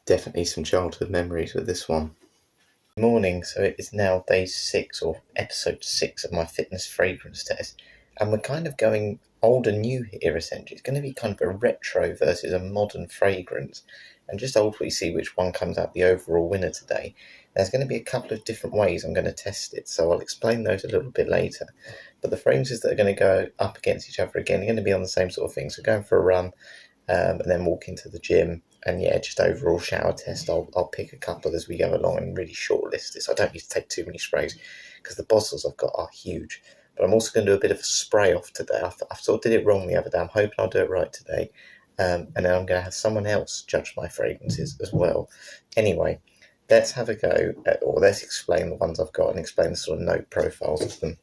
Definitely some childhood memories with this one. Good morning, so it is now day 6 or episode 6 of my fitness fragrance test, and we're kind of going old and new here essentially. It's going to be kind of a retro versus a modern fragrance, and just ultimately see which one comes out the overall winner today. There's going to be a couple of different ways I'm going to test it, so I'll explain those a little bit later. But the fragrances that are going to go up against each other again are going to be on the same sort of thing. So going for a run, and then walk into the gym, and yeah, just overall shower test. I'll pick a couple as we go along and really shortlist this. I don't need to take too many sprays because the bottles I've got are huge. But I'm also going to do a bit of a spray off today. I sort of did it wrong the other day. I'm hoping I'll do it right today. And then I'm going to have someone else judge my fragrances as well. Anyway, let's have a go at, or let's explain the ones I've got and explain the sort of note profiles of them.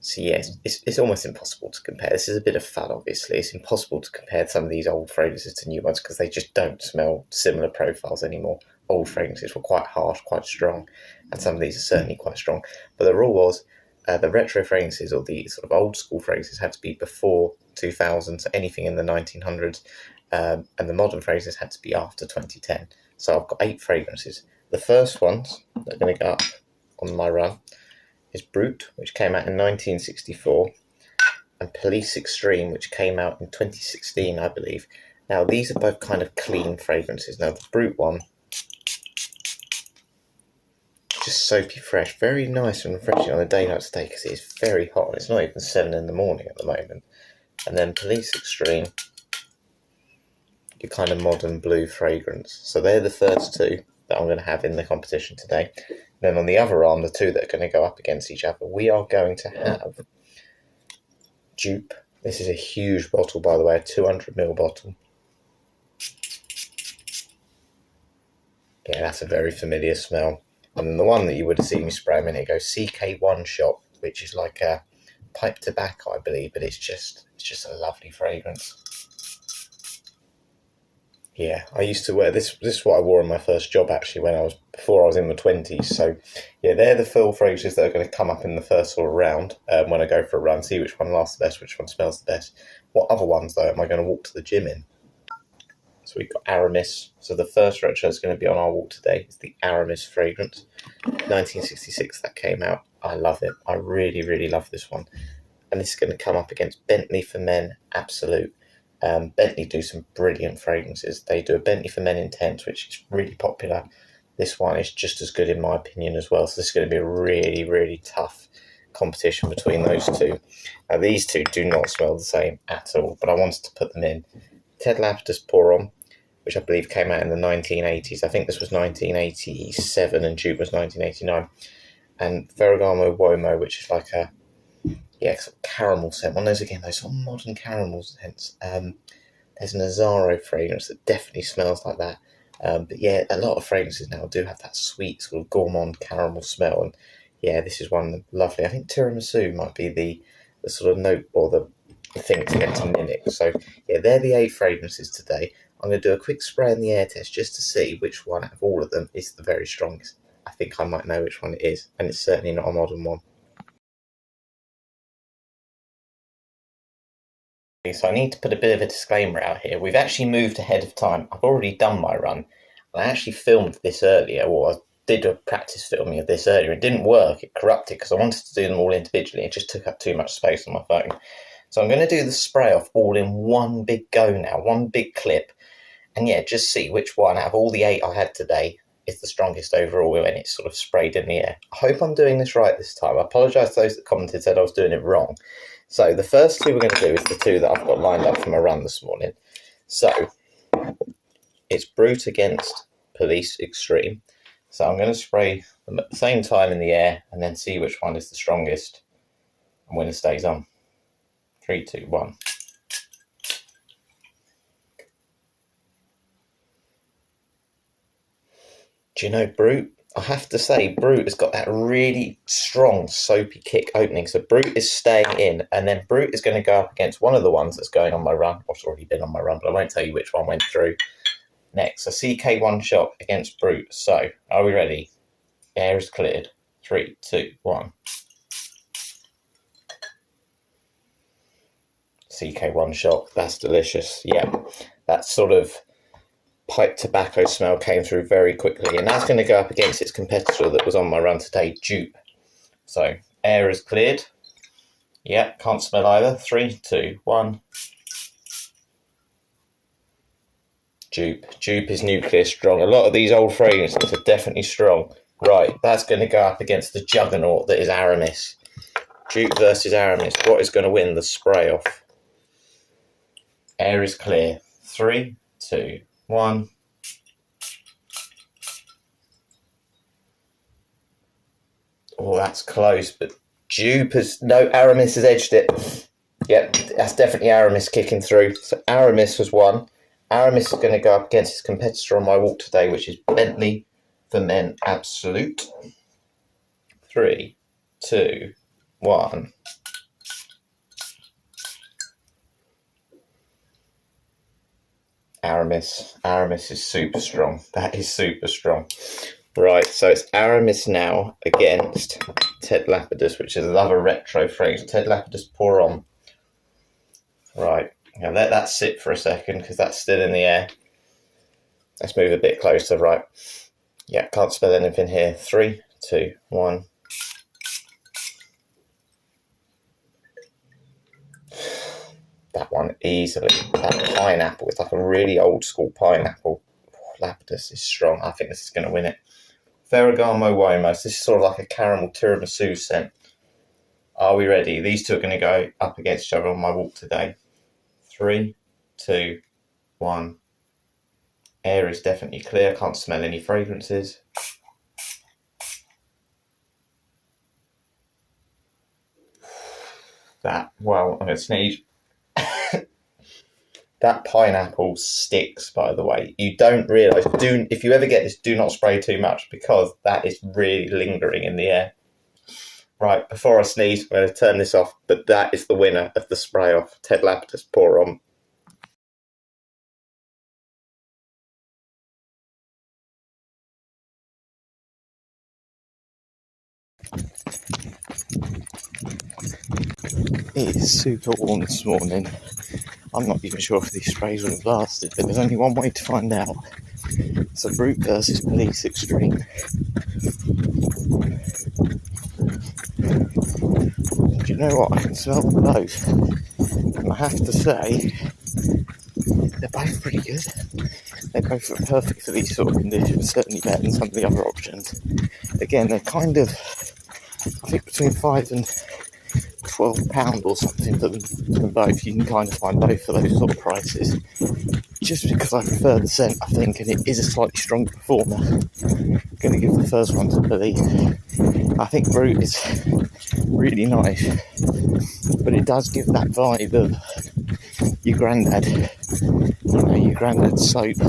So yes, it's almost impossible to compare. This is a bit of fun, obviously. It's impossible to compare some of these old fragrances to new ones because they just don't smell similar profiles anymore. Old fragrances were quite harsh, quite strong, and some of these are certainly quite strong. But the rule was the retro fragrances, or the sort of old school fragrances, had to be before 2000, so anything in the 1900s, and the modern fragrances had to be after 2010. So I've got 8 fragrances. The first ones that are going to go up on my run is BRUT, which came out in 1964, and Police Extreme, which came out in 2016, I believe. Now, these are both kind of clean fragrances. Now, the BRUT one, just soapy fresh, very nice and refreshing on a day like today because it is very hot and it's not even 7 in the morning at the moment. And then Police Extreme, your kind of modern blue fragrance. So they're the first two that I'm going to have in the competition today. Then on the other arm, the two that are going to go up against each other, we are going to have JOOP. This is a huge bottle, by the way, a 200ml bottle. Yeah, that's a very familiar smell. And then the one that you would have seen me spray a minute ago, CK1 Shop, which is like a pipe tobacco, I believe, but it's just a lovely fragrance. Yeah, I used to wear this. This is what I wore in my first job, actually, before I was in my 20s. So, yeah, they're the full fragrances that are going to come up in the first sort of round when I go for a run. See which one lasts the best, which one smells the best. What other ones though am I going to walk to the gym in? So we've got ARAMIS. So the first retro that's going to be on our walk today is the ARAMIS fragrance, 1966. That came out. I love it. I really, really love this one. And this is going to come up against Bentley for Men Absolute. Bentley do some brilliant fragrances. They do a Bentley for Men Intense, which is really popular. This one is just as good in my opinion as well. So this is going to be a really, really tough competition between those two. Now these two do not smell the same at all, but I wanted to put them in. LAPIDUS Parrot, which I believe came out in the 1980s. I think this was 1987 and JOOP was 1989. And FERRAGAMO UOMO, which is like a sort of caramel scent. One of those, again, those sort of modern caramel scents. There's an Azaro fragrance that definitely smells like that. But yeah, a lot of fragrances now do have that sweet sort of gourmand caramel smell. And yeah, this is one lovely. I think tiramisu might be the sort of note or the thing to get to mimic. So yeah, they're the 8 fragrances today. I'm going to do a quick spray in the air test just to see which one out of all of them is the very strongest. I think I might know which one it is, and it's certainly not a modern one. So I need to put a bit of a disclaimer out here. We've actually moved ahead of time. I've already done my run. I actually filmed this earlier, or I did a practice filming of this earlier. It didn't work. It corrupted because I wanted to do them all individually. It just took up too much space on my phone. So I'm going to do the spray off all in one big go now, one big clip. And yeah, just see which one out of all the 8 I had today is the strongest overall when it's sort of sprayed in the air. I hope I'm doing this right this time. I apologise to those that commented said I was doing it wrong. So the first two we're going to do is the two that I've got lined up for my run this morning. So it's BRUT against Police Extreme. So I'm going to spray them at the same time in the air and then see which one is the strongest and when it stays on. 3, 2, 1. Do you know BRUT? I have to say, BRUT has got that really strong soapy kick opening. So BRUT is staying in, and then BRUT is going to go up against one of the ones that's going on my run. Or it's already been on my run, but I won't tell you which one went through next. So CK1 Shop against BRUT. So, are we ready? Air is cleared. 3, 2, 1. CK1 Shop. That's delicious. Yeah, that's sort of pipe tobacco smell came through very quickly, and that's going to go up against its competitor that was on my run today, JOOP. So air is cleared. Yeah, can't smell either. 3, 2, 1. JOOP is nuclear strong. A lot of these old fragrances are definitely strong. Right, that's going to go up against the juggernaut that is ARAMIS. JOOP versus ARAMIS. What is going to win the spray off? Air is clear. 3, 2, 1. Oh, that's close, but JOOP has... No, ARAMIS has edged it. Yep, that's definitely ARAMIS kicking through. So ARAMIS has won. ARAMIS is going to go up against his competitor on my walk today, which is BENTLEY for Men Absolute. 3, 2, 1. ARAMIS is super strong. That is super strong. Right, so it's ARAMIS now against Ted Lapidus, which is another retro fragrance. Ted Lapidus Pour Homme. Right, now let that sit for a second because that's still in the air. Let's move a bit closer. Right, yeah, can't smell anything here. 3, 2, 1. That one easily. That pineapple, it's like a really old school pineapple. Lapidus is strong. I think this is going to win it. Ferragamo UOMO. This is sort of like a caramel tiramisu scent. Are we ready? These two are going to go up against each other on my walk today. 3, 2, 1. Air is definitely clear. Can't smell any fragrances. Well, I'm going to sneeze. That pineapple sticks, by the way. You don't realise. If you ever get this, do not spray too much because that is really lingering in the air. Right, before I sneeze, I'm going to turn this off, but that is the winner of the spray off. Ted Lapidus Pour Homme. It is super warm this morning. I'm not even sure if these sprays would have lasted, but there's only one way to find out. It's a BRUT versus Police Extreme. Do you know what? I can smell them both. And I have to say, they're both pretty good. They both are perfect for these sort of conditions, certainly better than some of the other options. Again, they're kind of, I think between £5 and £12 or something for them both. You can kind of find both for those sort of prices. Just because I prefer the scent, I think, and it is a slightly stronger performer. I'm going to give the first one to Police. I think BRUT is really nice, but it does give that vibe of your grandad, your grandad's soap.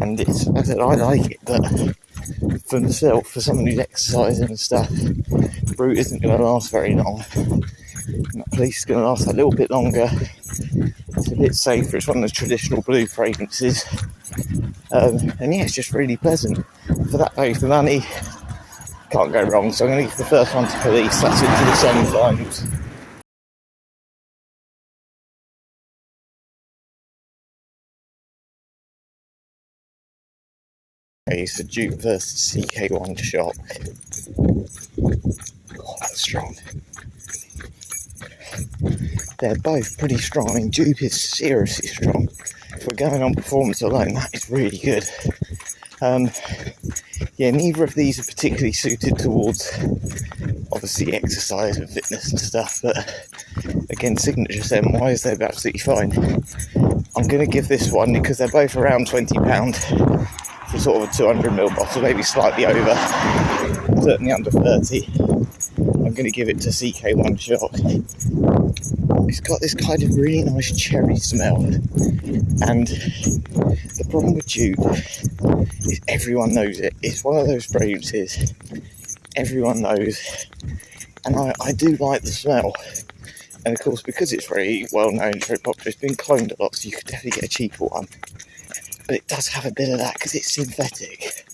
And it's, as I said, I like it, but for myself, for someone who's exercising and stuff, BRUT isn't going to last very long. And Police is going to last a little bit longer. It's a bit safer. It's one of those traditional blue fragrances. And yeah, it's just really pleasant. For that value for money, can't go wrong. So I'm going to give the first one to Police. That's into the semi-finals. Okay, so JOOP versus CK1 Shock. Oh, that's strong. They're both pretty strong. I mean, JOOP is seriously strong. If we're going on performance alone, that is really good. Yeah, neither of these are particularly suited towards, obviously, exercise and fitness and stuff, but again, signature scent wise, they're absolutely fine. I'm going to give this one, because they're both around £20 for sort of a 200ml bottle, maybe slightly over, certainly under 30. I'm going to give it to CK1 Shock. It's got this kind of really nice cherry smell, and the problem with JOOP is everyone knows it. It's one of those fragrances everyone knows, and I do like the smell. And of course, because it's very well known, it's very popular, it's been cloned a lot, so you could definitely get a cheaper one. But it does have a bit of that because it's synthetic.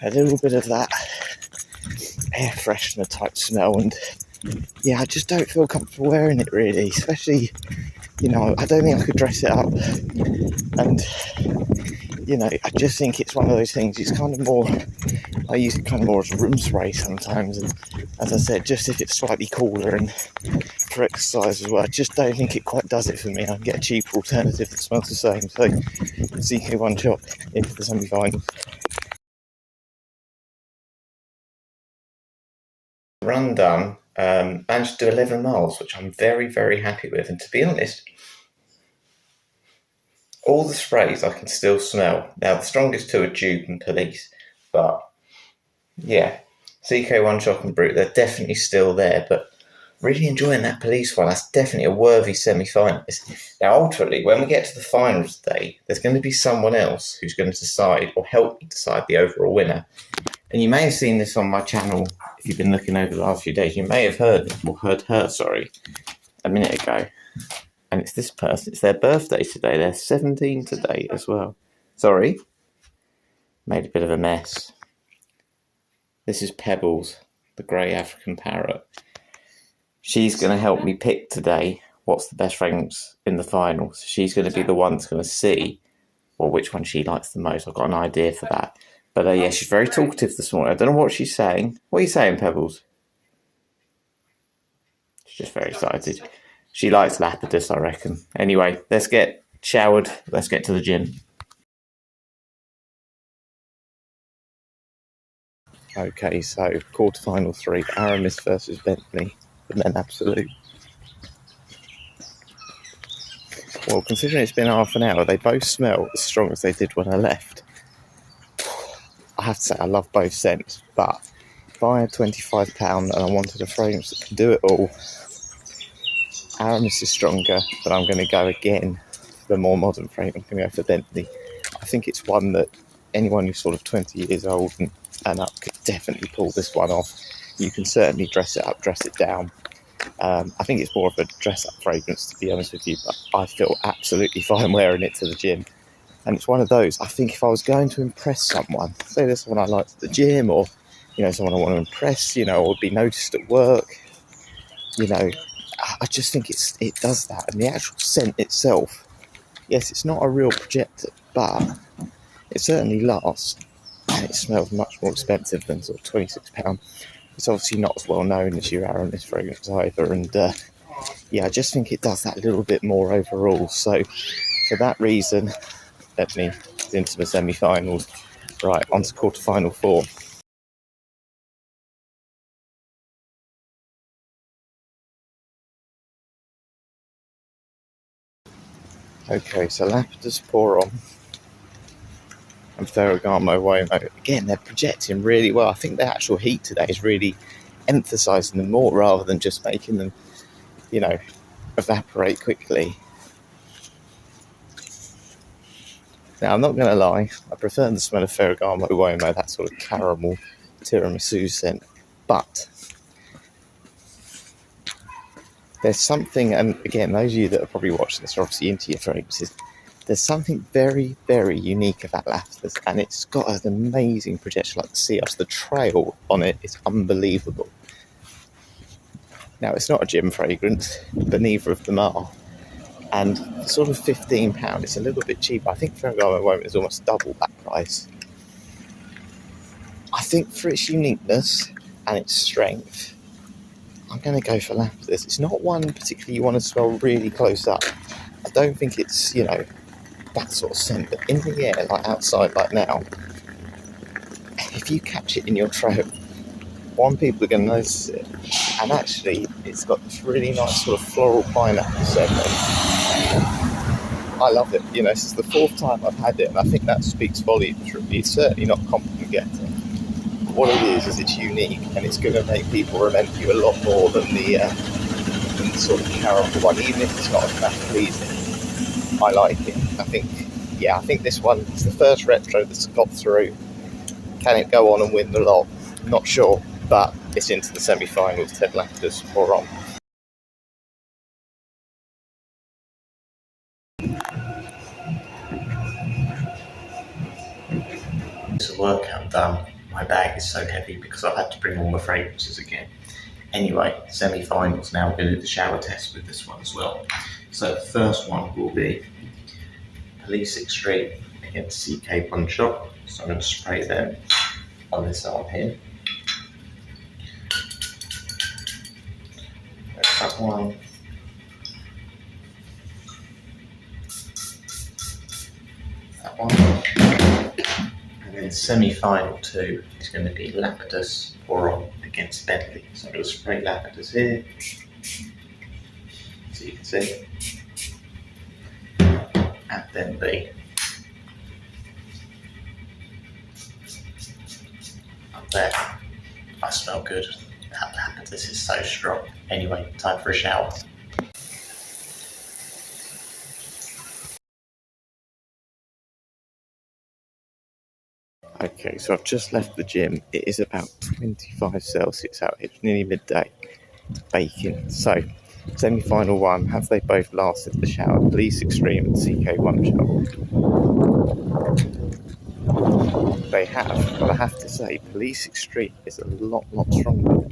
A little bit of that air freshener type smell, and yeah, I just don't feel comfortable wearing it really, especially, I don't think I could dress it up. And you know, I just think it's one of those things. It's kind of more, I use it kind of more as a room spray sometimes, and as I said, just if it's slightly cooler and for exercise as well. I just don't think it quite does it for me. I can get a cheaper alternative that smells the same. So CK1 shop into the semi-finals. Run done. Managed to do 11 miles, which I'm very, very happy with. And to be honest, all the sprays I can still smell. Now, the strongest two are JOOP and Police, but yeah, CK1 Shock and BRUT, they're definitely still there, but really enjoying that Police one. That's definitely a worthy semi-finalist. Now, ultimately, when we get to the finals day, there's going to be someone else who's going to decide or help me decide the overall winner. And you may have seen this on my channel if you've been looking over the last few days. You may have heard her, a minute ago. And it's this person. It's their birthday today. They're 17 today as well. Sorry. Made a bit of a mess. This is Pebbles, the grey African parrot. She's going to help me pick today what's the best fragrance in the finals. She's going to be the one that's going to see which one she likes the most. I've got an idea for that. But yeah, she's very talkative this morning. I don't know what she's saying. What are you saying, Pebbles? She's just very excited. She likes Lapidus, I reckon. Anyway, let's get showered. Let's get to the gym. Okay, so quarterfinal 3, ARAMIS versus Bentley, the men absolute. Well, considering it's been half an hour, they both smell as strong as they did when I left. I have to say, I love both scents, but if I had £25 and I wanted a fragrance that can do it all, ARAMIS is stronger, but I'm going to go again for the more modern fragrance. I'm going to go for Bentley. I think it's one that anyone who's sort of 20 years old and up could definitely pull this one off. You can certainly dress it up, dress it down. I think it's more of a dress-up fragrance, to be honest with you, but I feel absolutely fine wearing it to the gym. And it's one of those, I think if I was going to impress someone, say there's someone I like at the gym, or, you know, someone I want to impress, you know, or be noticed at work, you know, I just think it does that. And the actual scent itself, yes, it's not a real projector, but it certainly lasts, and it smells much more expensive than sort of £26. It's obviously not as well known as your ARAMIS fragrance either, and yeah, I just think it does that a little bit more overall. So for that reason, let me into the semi-finals. Right, on to quarter-final 4. Okay, so Lapidus Pour On and FERRAGAMO UOMO. Again, they're projecting really well. I think the actual heat today is really emphasising them more rather than just making them, you know, evaporate quickly. Now, I'm not going to lie, I prefer the smell of FERRAGAMO UOMO, that sort of caramel tiramisu scent, but there's something, and again, those of you that are probably watching this are obviously into your fragrances, there's something very, very unique about Lapidus, and it's got an amazing projection, like the sea ice. The trail on it is unbelievable. Now, it's not a gym fragrance, but neither of them are. And sort of £15, it's a little bit cheaper. I think FERRAGAMO UOMO is almost double that price. I think for its uniqueness and its strength, I'm going to go for Lapidus. It's not one particularly you want to smell really close up. I don't think it's, you know, that sort of scent, but in the air, like outside, like now, if you catch it in your trail, people are going to notice it, and actually it's got this really nice sort of floral pineapple scent. I love it. You know, this is the 4th time I've had it, and I think that speaks volumes. It's certainly not compliment getting. What it is it's unique, and it's going to make people remember you a lot more than the sort of caramel one, even if it's not as that pleasing. I like it. I think this one is the first retro that's got through. Can it go on and win the lot? Not sure, but it's into the semi-finals. Ted Lapidus Pour On. It's a workout done. My bag is so heavy because I've had to bring all my fragrances again. Anyway, semi-finals now. We're going to do the shower test with this one as well. So the first one will be Police Extreme against CK1 shot. So I'm going to spray them on this arm here. There's that one. That one. And then semi-final 2 is going to be LAPIDUS Parrot against Bentley. So I'm going to spray LAPIDUS here, so you can see, and Bentley up there. I smell good. That LAPIDUS is so strong. Anyway, time for a shower. Okay, so I've just left the gym. It is about 25 Celsius out here. It's nearly midday. Baking. So, semi-final 1. Have they both lasted the shower? Police Extreme and CK1 shot. They have, but I have to say, Police Extreme is a lot stronger.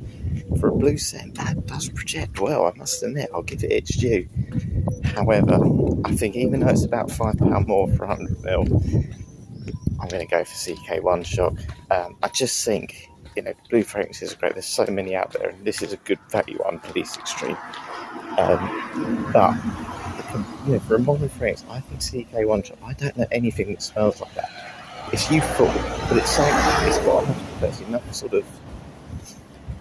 For a blue scent, that does project well, I must admit. I'll give it its due. However, I think even though it's about £5 more for 100ml, I'm going to go for CK1 shot. I just think, blue fragrances are great. There's so many out there, and this is a good value one, Police Extreme. But for a modern fragrance, I think CK1 shot. I don't know anything that smells like that. It's youthful, but it's got enough sort of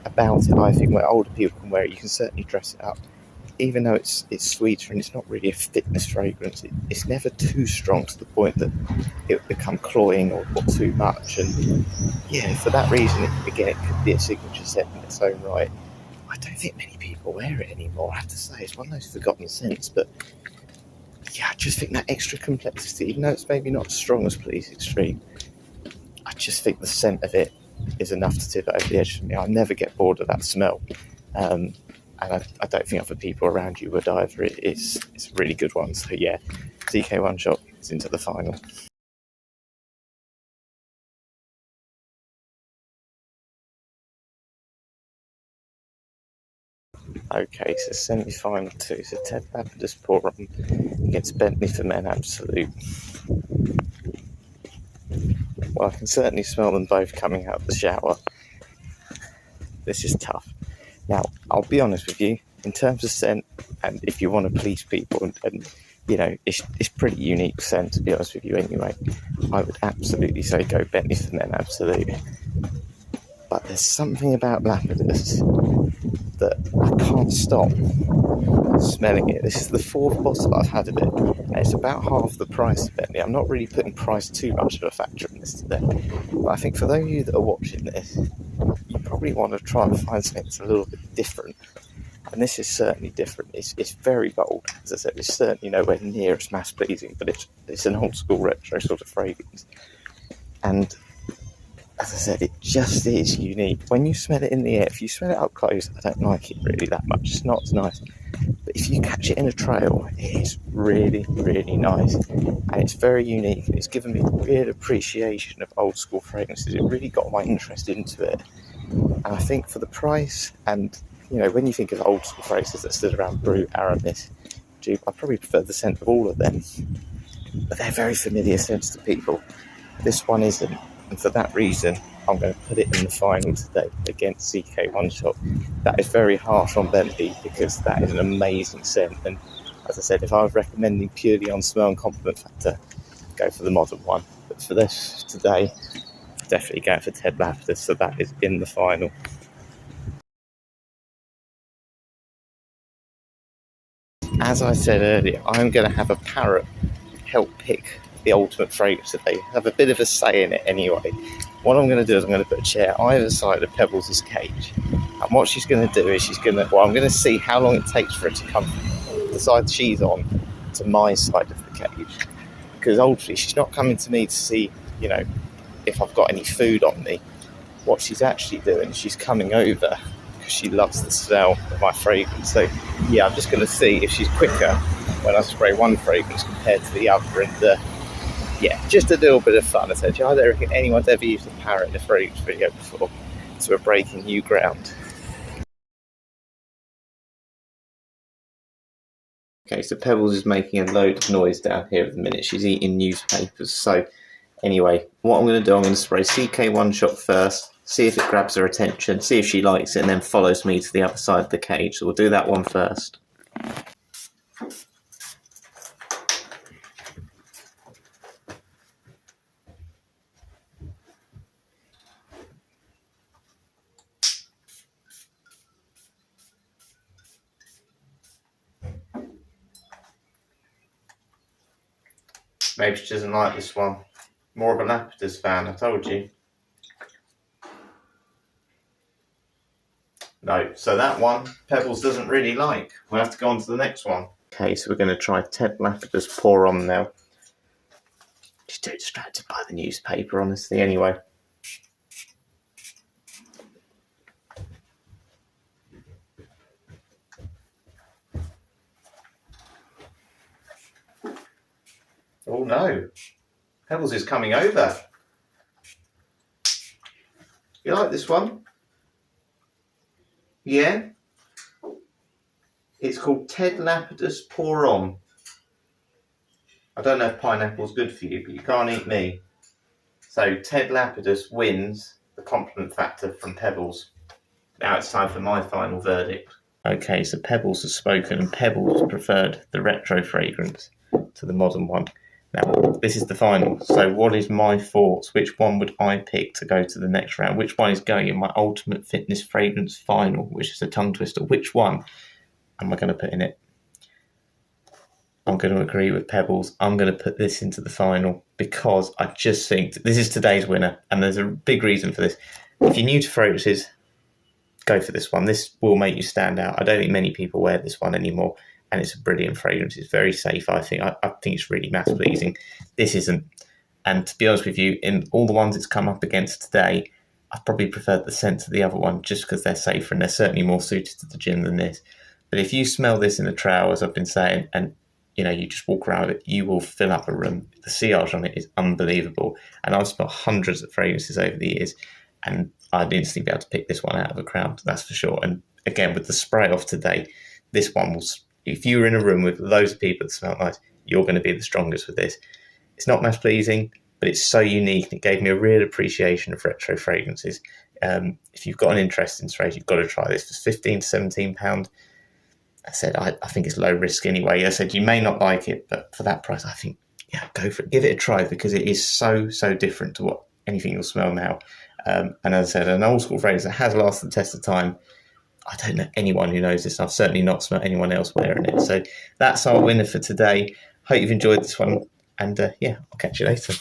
about it. I think where older people can wear it, you can certainly dress it up. Even though it's sweeter and it's not really a fitness fragrance, it's never too strong to the point that it would become cloying or too much. And yeah, for that reason, it could be a signature scent in its own right. I don't think many people wear it anymore, I have to say. It's one of those forgotten scents, but yeah, I just think that extra complexity, even though it's maybe not as strong as Police Extreme, I just think the scent of it is enough to tip it over the edge for me. I never get bored of that smell. And I don't think other people around you would either. It's a really good one. So yeah, CK1 shot is into the final. Okay, so semi-final 2. So Ted LAPIDUS Parrot against Bentley for Men Absolute. Well, I can certainly smell them both coming out of the shower. This is tough. Now, I'll be honest with you, in terms of scent, and if you want to please people, and it's pretty unique scent, to be honest with you anyway, I would absolutely say go Bentley for Men Absolute. But there's something about LAPIDUS that I can't stop smelling it. This is the 4th bottle I've had of it, and it's about half the price of Bentley. I'm not really putting price too much of a factor in this today, but I think for those of you that are watching this, you probably want to try and find something that's a little bit different. And this is certainly different. It's very bold. As I said, it's certainly nowhere near as mass pleasing, but it's an old school retro sort of fragrance. And as I said, it just is unique. When you smell it in the air, if you smell it up close, I don't like it really that much. It's not as nice. But if you catch it in a trail, it is really, really nice. And it's very unique. And it's given me a real appreciation of old school fragrances. It really got my interest into it. And I think for the price, and when you think of old school fragrances that stood around, BRUT, ARAMIS, JOOP, I probably prefer the scent of all of them. But they're very familiar scents to people. This one isn't. And for that reason, I'm going to put it in the final today against CK1 shot. That is very harsh on Bentley because that is an amazing scent. And as I said, if I was recommending purely on smell and compliment factor, go for the modern one. But for this today, definitely going for Ted LAPIDUS. So that is in the final. As I said earlier, I'm going to have a Parrot help pick the ultimate fragrance today. Have a bit of a say in it anyway. What I'm going to do is I'm going to put a chair either side of Pebbles' cage, and what she's going to do is I'm going to see how long it takes for it to come from the side she's on to my side of the cage, because ultimately she's not coming to me to see if I've got any food on me. What she's actually doing, she's coming over because she loves the smell of my fragrance. So yeah, I'm just going to see if she's quicker when I spray one fragrance compared to the other. And yeah, just a little bit of fun. Essentially, I don't reckon anyone's ever used a Parrot in a fragrance video before, so we're breaking new ground. Okay, so Pebbles is making a load of noise down here at the minute. She's eating newspapers. So anyway, what I'm going to do, I'm going to spray CK1 shot first, see if it grabs her attention, see if she likes it, and then follows me to the other side of the cage. So we'll do that one first. Maybe she doesn't like this one. More of a Lapidus fan, I told you. No, so that one, Pebbles doesn't really like. We'll have to go on to the next one. Okay, so we're going to try Ted Lapidus Pour On now. She's too distracted by the newspaper, honestly, anyway. Oh no, Pebbles is coming over. You like this one? Yeah? It's called Ted Lapidus Pour On. I don't know if pineapple's good for you, but you can't eat me. So Ted Lapidus wins the compliment factor from Pebbles. Now it's time for my final verdict. Okay, so Pebbles has spoken, and Pebbles preferred the retro fragrance to the modern one. Now, this is the final. So what is my thoughts? Which one would I pick to go to the next round? Which one is going in my Ultimate Fitness Fragrance final, which is a tongue twister? Which one am I going to put in it? I'm going to agree with Pebbles. I'm going to put this into the final because I just think this is today's winner, and there's a big reason for this. If you're new to fragrances, go for this one. This will make you stand out. I don't think many people wear this one anymore, and it's a brilliant fragrance. It's very safe, I think. I think it's really mass pleasing. This isn't. And to be honest with you, in all the ones it's come up against today, I probably preferred the scent to the other one just because they're safer and they're certainly more suited to the gym than this. But if you smell this in a trail, as I've been saying, and you just walk around with it, you will fill up a room. The sillage on it is unbelievable. And I've smelled hundreds of fragrances over the years, and I'd instantly be able to pick this one out of a crowd, that's for sure. And again, with the spray off today, this one will, if you were in a room with loads of people that smell nice, you're going to be the strongest with this. It's not mass pleasing, but it's so unique, and it gave me a real appreciation of retro fragrances. If you've got an interest in sprays, you've got to try this. For £15 to £17, I said, I think it's low risk anyway. I said, you may not like it, but for that price, I think, yeah, go for it. Give it a try because it is so, so different to what anything you'll smell now. And as I said, an old school fragrance that has lasted the test of time. I don't know anyone who knows this. I've certainly not smelled anyone else wearing it. So that's our winner for today. Hope you've enjoyed this one. And yeah, I'll catch you later.